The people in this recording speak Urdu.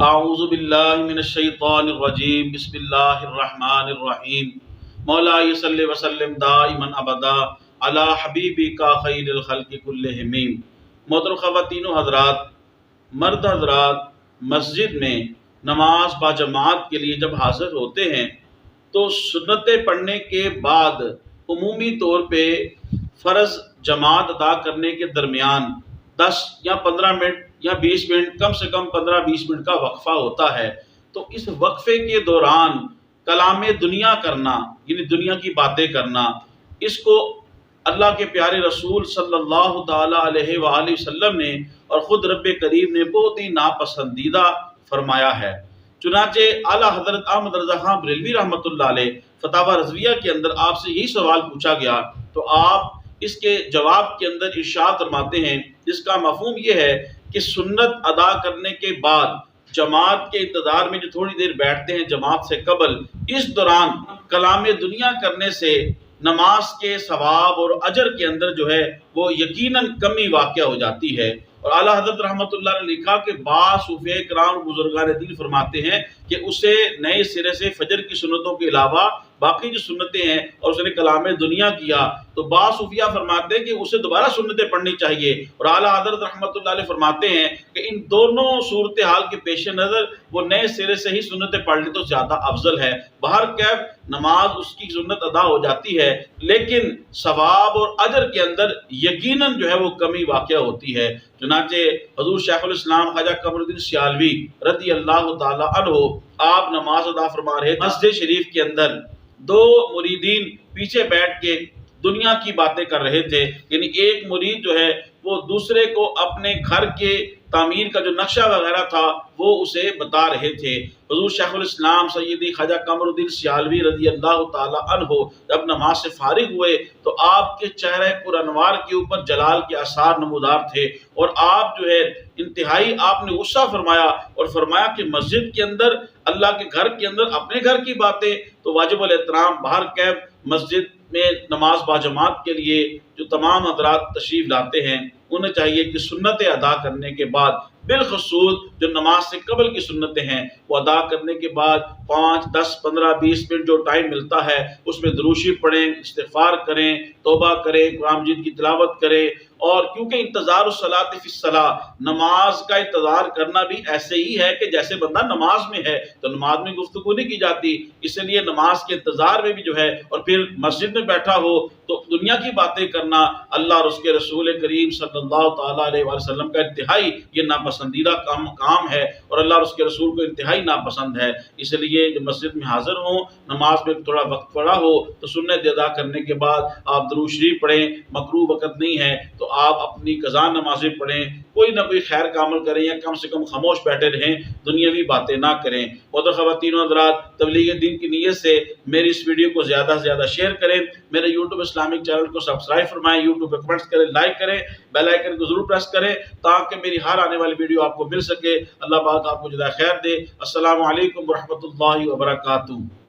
اعوذ باللہ من الشیطان الرجیم، بسم اللہ الرحمن الرحیم۔ مولا صلی وسلم دائما ابدا علی حبیبک خیر الخلق کلہم۔ محترم خواتین و حضرات، مرد حضرات مسجد میں نماز با جماعت کے لیے جب حاضر ہوتے ہیں تو سنتیں پڑھنے کے بعد عمومی طور پہ فرض جماعت ادا کرنے کے درمیان 10 یا 15 منٹ یا 20 منٹ، کم سے کم 15-20 منٹ کا وقفہ ہوتا ہے۔ تو اس وقفے کے دوران کلام دنیا کرنا، یعنی دنیا کی باتیں کرنا، اس کو اللہ کے پیارے رسول صلی اللہ تعالیٰ علیہ وآلہ وسلم نے اور خود رب کریم نے بہت ہی ناپسندیدہ فرمایا ہے۔ چنانچہ اعلیٰ حضرت احمد رضا خان بریلوی رحمۃ اللہ علیہ فتاوی رضویہ کے اندر آپ سے یہی سوال پوچھا گیا تو آپ اس کے جواب کے اندر ارشاد فرماتے ہیں، جس کا مفہوم یہ ہے کہ سنت ادا کرنے کے بعد جماعت کے انتظار میں جو تھوڑی دیر بیٹھتے ہیں جماعت سے قبل، اس دوران کلام دنیا کرنے سے نماز کے ثواب اور اجر کے اندر جو ہے وہ یقیناً کمی واقع ہو جاتی ہے۔ اور اعلیٰ حضرت رحمۃ اللہ نے لکھا کہ بعض صوفیاء کرام بزرگان دین فرماتے ہیں کہ اسے نئے سرے سے فجر کی سنتوں کے علاوہ باقی جو سنتیں ہیں اور اس نے کلام دنیا کیا تو بعض صوفیاء فرماتے ہیں کہ اسے دوبارہ سنتیں پڑھنی چاہیے، اور اعلیٰ حضرت رحمۃ اللہ علیہ فرماتے ہیں کہ ان دونوں صورتحال کے پیش نظر وہ نئے سرے سے ہی سنتیں پڑھ لیں تو زیادہ افضل ہے۔ بہرکیف نماز اس کی سنت ادا ہو جاتی ہے، لیکن ثواب اور اجر کے اندر یقیناً جو ہے وہ کمی واقع ہوتی ہے۔ چنانچہ حضور شیخ الاسلام خواجہ قمر الدین سیالوی رضی اللہ تعالیٰ عنہ آپ نماز ادا فرما رہے مسجد شریف کے اندر، دو مریدین پیچھے بیٹھ کے دنیا کی باتیں کر رہے تھے، یعنی ایک مرید جو ہے وہ دوسرے کو اپنے گھر کے تعمیر کا جو نقشہ وغیرہ تھا وہ اسے بتا رہے تھے۔ حضور شیخ الاسلام سیدی خواجہ قمر الدین سیالوی رضی اللہ تعالیٰ عنہ جب نماز سے فارغ ہوئے تو آپ کے چہرے پر انوار کے اوپر جلال کے آثار نمودار تھے، اور آپ جو ہے انتہائی آپ نے غصہ فرمایا اور فرمایا کہ مسجد کے اندر، اللہ کے گھر کے اندر اپنے گھر کی باتیں تو واجب الاحترام بہرکیف مسجد میں نماز با جماعت کے لیے جو تمام حضرات تشریف لاتے ہیں انہیں چاہیے کہ سنتیں ادا کرنے کے بعد، بالخصوص جو نماز سے قبل کی سنتیں ہیں وہ ادا کرنے کے بعد 5، 10، 15، 20 منٹ جو ٹائم ملتا ہے اس میں درود شریف پڑھیں، استغفار کریں، توبہ کریں، قرآن مجید کی تلاوت کریں۔ اور کیونکہ انتظار الصلاۃ فی الصلاۃ، نماز کا انتظار کرنا بھی ایسے ہی ہے کہ جیسے بندہ نماز میں ہے، تو نماز میں گفتگو نہیں کی جاتی، اس لیے نماز کے انتظار میں بھی جو ہے اور پھر مسجد میں بیٹھا ہو تو دنیا کی باتیں کرنا اللہ اور اس کے رسول کریم صلی اللہ تعالیٰ علیہ وسلم کا انتہائی یہ ناپسندیدہ کام ہے، اور اللہ اور اس کے رسول کو انتہائی ناپسند ہے۔ اس لیے جو مسجد میں حاضر ہوں، نماز میں تھوڑا وقت پڑا ہو تو سنت ادا کرنے کے بعد آپ درود شریف پڑھیں، مکروہ وقت نہیں ہے تو آپ اپنی قضا نمازیں پڑھیں، کوئی نہ کوئی خیر کا عمل کریں، یا کم سے کم خاموش بیٹھے رہیں، دنیاوی باتیں نہ کریں۔ محترم خواتین و حضرات، تبلیغ دین کی نیت سے میری اس ویڈیو کو زیادہ سے زیادہ شیئر کریں، میرے یوٹیوب اسلامک چینل کو سبسکرائب فرمائیں، یوٹیوب پہ کمنٹس کریں، لائک کریں، بیل آئیکن کو ضرور پریس کریں تاکہ میری ہر آنے والی ویڈیو آپ کو مل سکے۔ اللہ پاک آپ کو جزائے خیر دے۔ السلام علیکم ورحمۃ اللہ وبرکاتہ۔